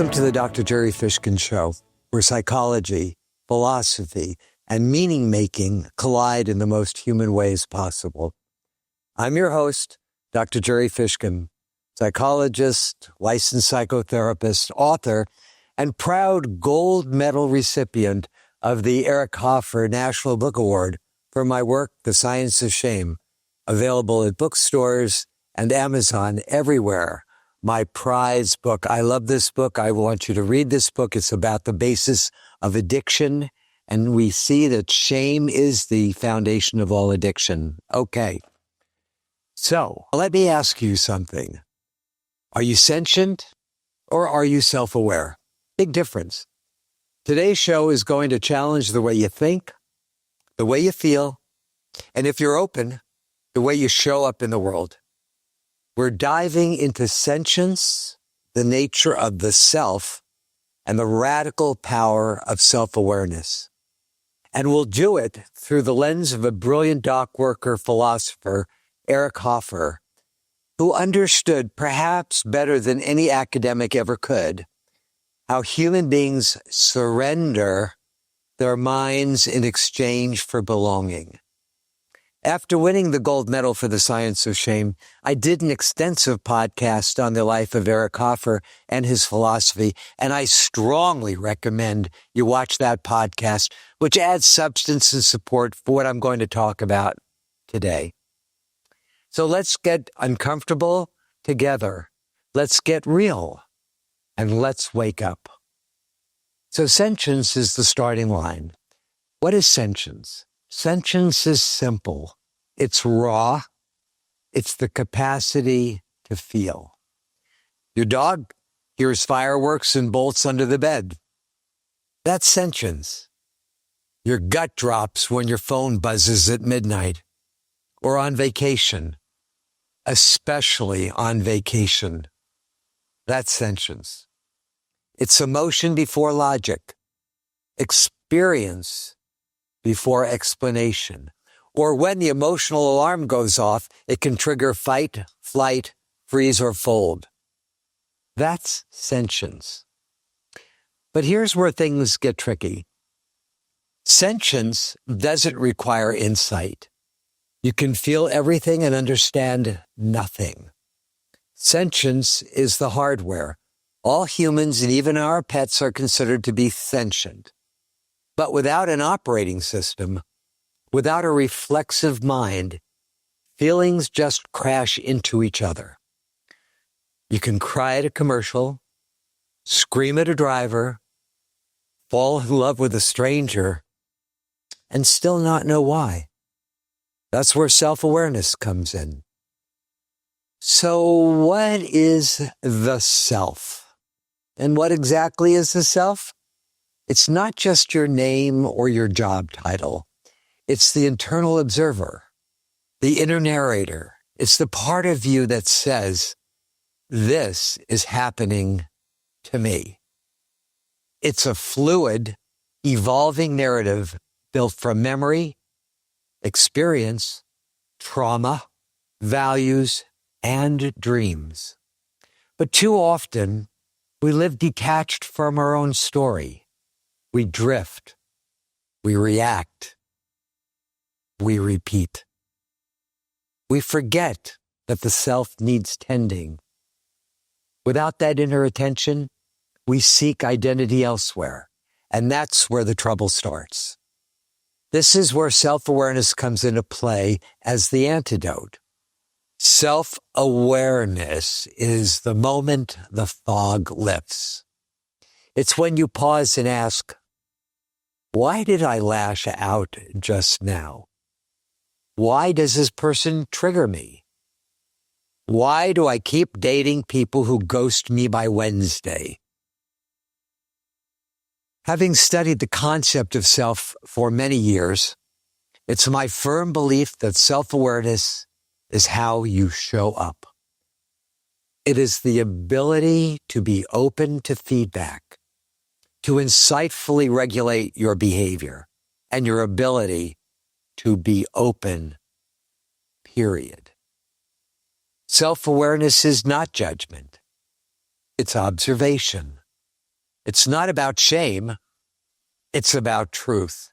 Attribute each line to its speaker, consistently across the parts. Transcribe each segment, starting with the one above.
Speaker 1: Welcome to the Dr. Gerry Fishkin Show, where psychology, philosophy, and meaning-making collide in the most human ways possible. I'm your host, Dr. Gerry Fishkin, psychologist, licensed psychotherapist, author, and proud gold medal recipient of the Eric Hoffer National Book Award for my work, The Science of Shame, available at bookstores and Amazon everywhere. My prize book. I love this book. I want you to read this book. It's about the basis of addiction, and we see that shame is the foundation of all addiction. Okay. So let me ask you something. Are you sentient or are you self-aware? Big difference. Today's show is going to challenge the way you think, the way you feel, and if you're open, the way you show up in the world. We're diving into sentience, the nature of the self, and the radical power of self-awareness. And we'll do it through the lens of a brilliant dock worker philosopher, Eric Hoffer, who understood, perhaps better than any academic ever could, how human beings surrender their minds in exchange for belonging. After winning the gold medal for The Science of Shame, I did an extensive podcast on the life of Eric Hoffer and his philosophy, and I strongly recommend you watch that podcast, which adds substance and support for what I'm going to talk about today. So let's get uncomfortable together. Let's get real, and let's wake up. So sentience is the starting line. What is sentience? Sentience is simple. It's raw. It's the capacity to feel. Your dog hears fireworks and bolts under the bed. That's sentience. Your gut drops when your phone buzzes at midnight or on vacation, especially on vacation. That's sentience. It's emotion before logic, experience before explanation. Or when the emotional alarm goes off, it can trigger fight, flight, freeze, or fold. That's sentience. But here's where things get tricky. Sentience doesn't require insight. You can feel everything and understand nothing. Sentience is the hardware. All humans and even our pets are considered to be sentient. But without an operating system, without a reflexive mind, feelings just crash into each other. You can cry at a commercial, scream at a driver, fall in love with a stranger, and still not know why. That's where self-awareness comes in. So what is the self? And what exactly is the self? It's not just your name or your job title. It's the internal observer, the inner narrator. It's the part of you that says, this is happening to me. It's a fluid, evolving narrative built from memory, experience, trauma, values, and dreams. But too often, we live detached from our own story. We drift, we react, we repeat. We forget that the self needs tending. Without that inner attention, we seek identity elsewhere, and that's where the trouble starts. This is where self-awareness comes into play as the antidote. Self-awareness is the moment the fog lifts. It's when you pause and ask, why did I lash out just now? Why does this person trigger me? Why do I keep dating people who ghost me by Wednesday? Having studied the concept of self for many years, it's my firm belief that self-awareness is how you show up. It is the ability to be open to feedback, to insightfully regulate your behavior, and your ability to be open, period. Self-awareness is not judgment. It's observation. It's not about shame. It's about truth.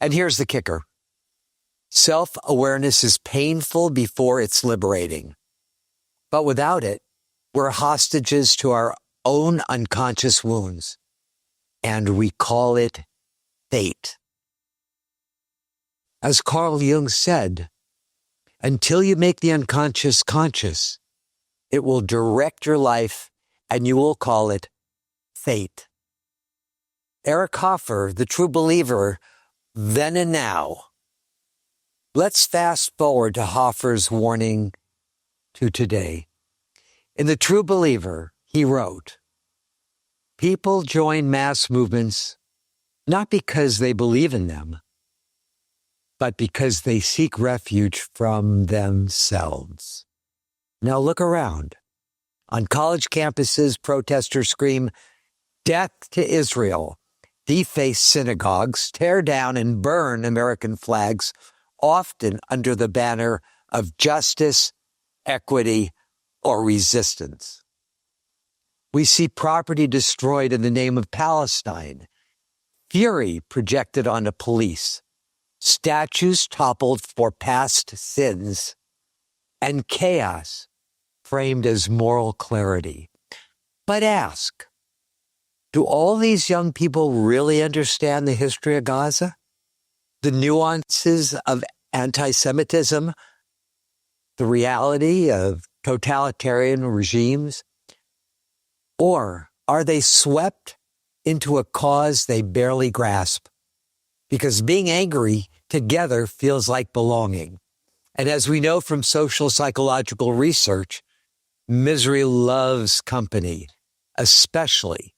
Speaker 1: And here's the kicker. Self-awareness is painful before it's liberating. But without it, we're hostages to our own unconscious wounds. And we call it fate. As Carl Jung said, until you make the unconscious conscious, it will direct your life and you will call it fate. Eric Hoffer, the true believer, then and now. Let's fast forward to Hoffer's warning to today. In The True Believer, he wrote, people join mass movements not because they believe in them, but because they seek refuge from themselves. Now look around. On college campuses, protesters scream, "Death to Israel," deface synagogues, tear down and burn American flags, often under the banner of justice, equity, or resistance. We see property destroyed in the name of Palestine, fury projected onto police, statues toppled for past sins, and chaos framed as moral clarity. But ask, do all these young people really understand the history of Gaza? The nuances of antisemitism? The reality of totalitarian regimes? Or are they swept into a cause they barely grasp? Because being angry together feels like belonging. And as we know from social psychological research, misery loves company, especially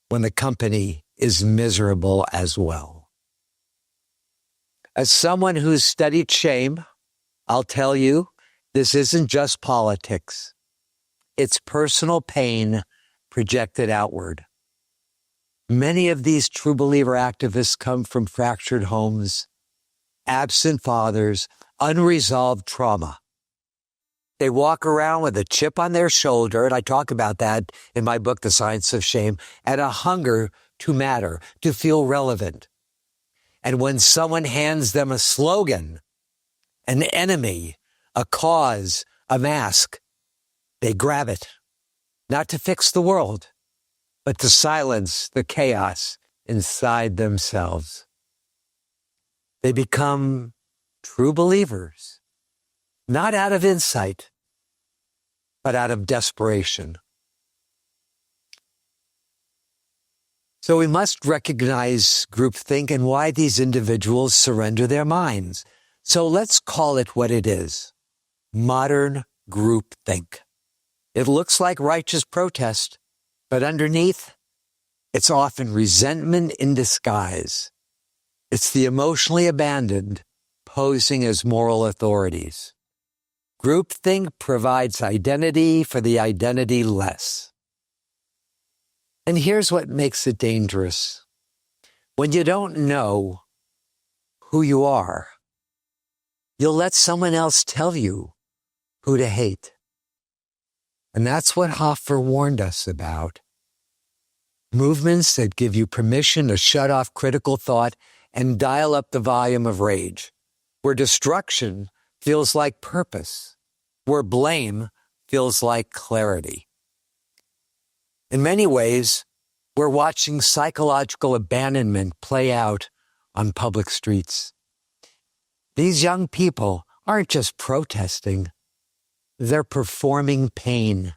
Speaker 1: when the company is miserable as well. As someone who's studied shame, I'll tell you, this isn't just politics. It's personal pain projected outward. Many of these true believer activists come from fractured homes, absent fathers, unresolved trauma. They walk around with a chip on their shoulder, and I talk about that in my book, The Science of Shame, and a hunger to matter, to feel relevant. And when someone hands them a slogan, an enemy, a cause, a mask, they grab it, not to fix the world, but to silence the chaos inside themselves. They become true believers, not out of insight, but out of desperation. So we must recognize groupthink and why these individuals surrender their minds. So let's call it what it is. Modern groupthink. It looks like righteous protest, but underneath, it's often resentment in disguise. It's the emotionally abandoned posing as moral authorities. Groupthink provides identity for the identity-less. And here's what makes it dangerous. When you don't know who you are, you'll let someone else tell you who to hate. And that's what Hoffer warned us about. Movements that give you permission to shut off critical thought and dial up the volume of rage, where destruction feels like purpose, where blame feels like clarity. In many ways, we're watching psychological abandonment play out on public streets. These young people aren't just protesting, they're performing pain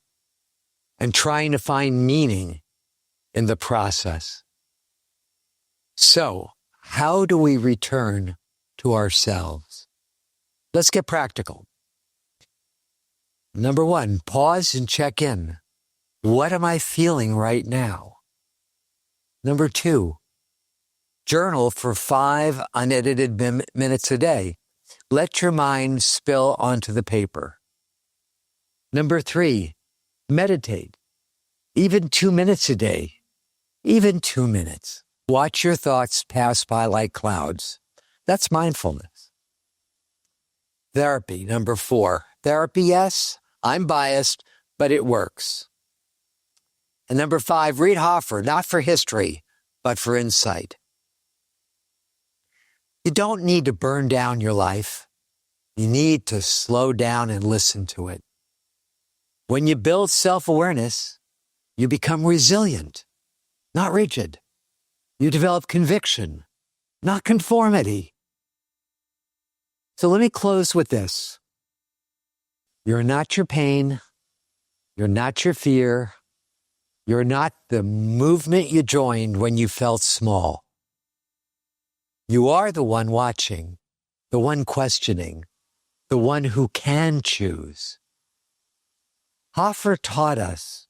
Speaker 1: and trying to find meaning in the process. So, how do we return to ourselves? Let's get practical. Number one, pause and check in. What am I feeling right now? Number two, journal for 5 unedited minutes a day. Let your mind spill onto the paper. Number 3, meditate. Even 2 minutes a day. Even 2 minutes. Watch your thoughts pass by like clouds. That's mindfulness. Therapy. Number 4. Therapy, yes, I'm biased, but it works. And number 5, read Hoffer, not for history, but for insight. You don't need to burn down your life. You need to slow down and listen to it. When you build self-awareness, you become resilient, not rigid. You develop conviction, not conformity. So let me close with this. You're not your pain. You're not your fear. You're not the movement you joined when you felt small. You are the one watching, the one questioning, the one who can choose. Hoffer taught us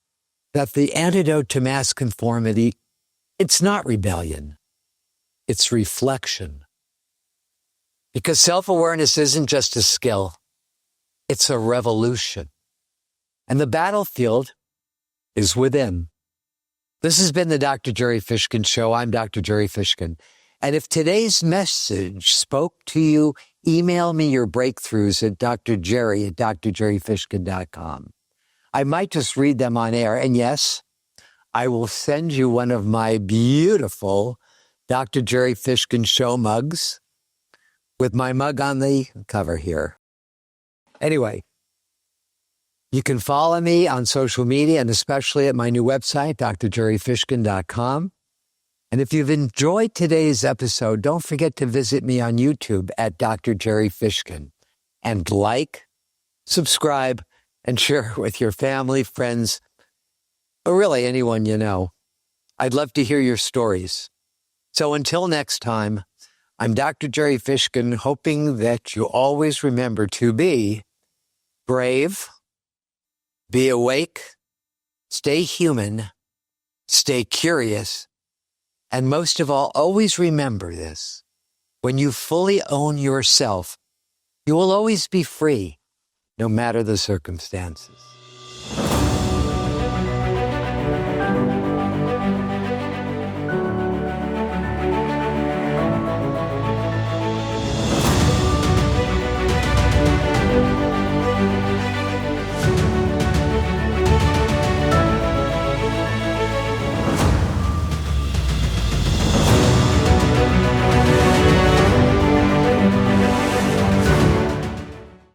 Speaker 1: that the antidote to mass conformity, it's not rebellion, it's reflection. Because self-awareness isn't just a skill, it's a revolution. And the battlefield is within. This has been the Dr. Gerry Fishkin Show. I'm Dr. Gerry Fishkin. And if today's message spoke to you, email me your breakthroughs at drjerry@drjerryfishkin.com. I might just read them on air. And yes, I will send you one of my beautiful Dr. Gerry Fishkin Show mugs with my mug on the cover here. Anyway, you can follow me on social media and especially at my new website, drjerryfishkin.com. And if you've enjoyed today's episode, don't forget to visit me on YouTube at Dr. Gerry Fishkin and like, subscribe, and share with your family, friends, or really anyone you know. I'd love to hear your stories. So until next time, I'm Dr. Gerry Fishkin, hoping that you always remember to be brave, be awake, stay human, stay curious, and most of all, always remember this. When you fully own yourself, you will always be free, no matter the circumstances.